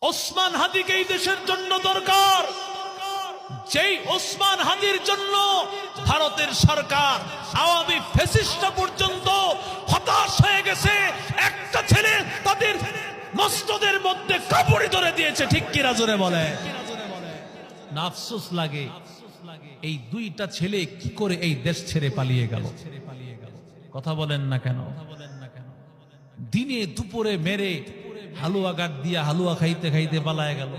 ওসমান হাদিকে এই দেশের জন্য দরকার, যেই ওসমান হাদির জন্য ভারতের সরকার আওয়ামী ফ্যাসিস্টরা পর্যন্ত হতাশ হয়ে গেছে। একটা ছেলে তাদের মস্তদের মধ্যে কাপড় ধরে দিয়েছে, ঠিক কিনা জোরে বলে? না আফসোস লাগে এই দুইটা ছেলে কি করে এই দেশ ছেড়ে পালিয়ে গেল? কথা বলেন না কেন? দিনে দুপুরে মেরে হালুয়া গাট দিয়া হালুয়া খাইতে খাইতে পালায় গেল।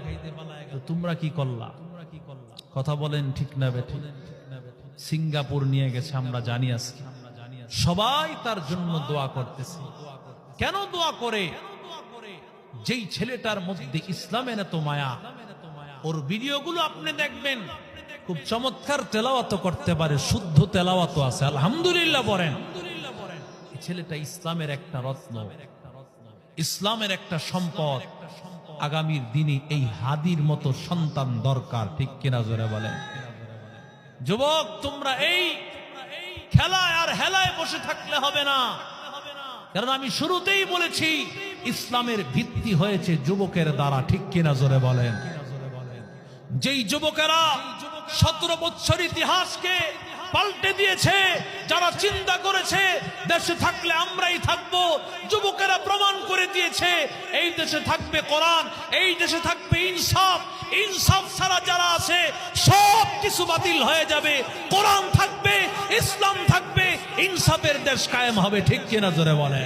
তো তোমরা কি করলা? কথা বলেন ঠিক না বেঠিক? সিঙ্গাপুর নিয়ে গেছে, আমরা জানি আজকে সবাই তার জন্য দোয়া করতেছে। কেন দোয়া করে? যেই ছেলেটার মধ্যে ইসলামের এত মায়া, ওর ভিডিওগুলো আপনি দেখবেন, খুব চমৎকার তেলাওয়াত করতে পারে, শুদ্ধ তেলাওয়াত আছে, আলহামদুলিল্লাহ বলেন। এই ছেলেটা ইসলামের একটা রত্ন, ইসলামের একটা সম্পদ। আগামীর দিনে এই হাদির মতো সন্তান দরকার, ঠিক কিনা জোরে বলেন? যুবক, তোমরা এই খেলায় আর হেলায় বসে থাকলে হবে না, কারণ আমি শুরুতেই বলেছি ইসলামের ভিত্তি হয়েছে যুবকের দ্বারা, ঠিক কিনা জোরে বলেন? যেই যুবকেরা 17 বছর ইতিহাসকে পাল্টে দিয়েছে, যারা চিন্তা করেছে দেশে থাকলে আমরাই থাকবো, যুবকেরা প্রমাণ করে দিয়েছে এই দেশে থাকবে কোরআন, এই দেশে থাকবে ইনসাফ। ইনসাফ ছাড়া যারা আছে সব কিছু বাতিল হয়ে যাবে। কোরআন থাকবে, ইসলাম থাকবে, ইনসাফের দেশ কায়েম হবে, ঠিক কিনা জোরে বলে?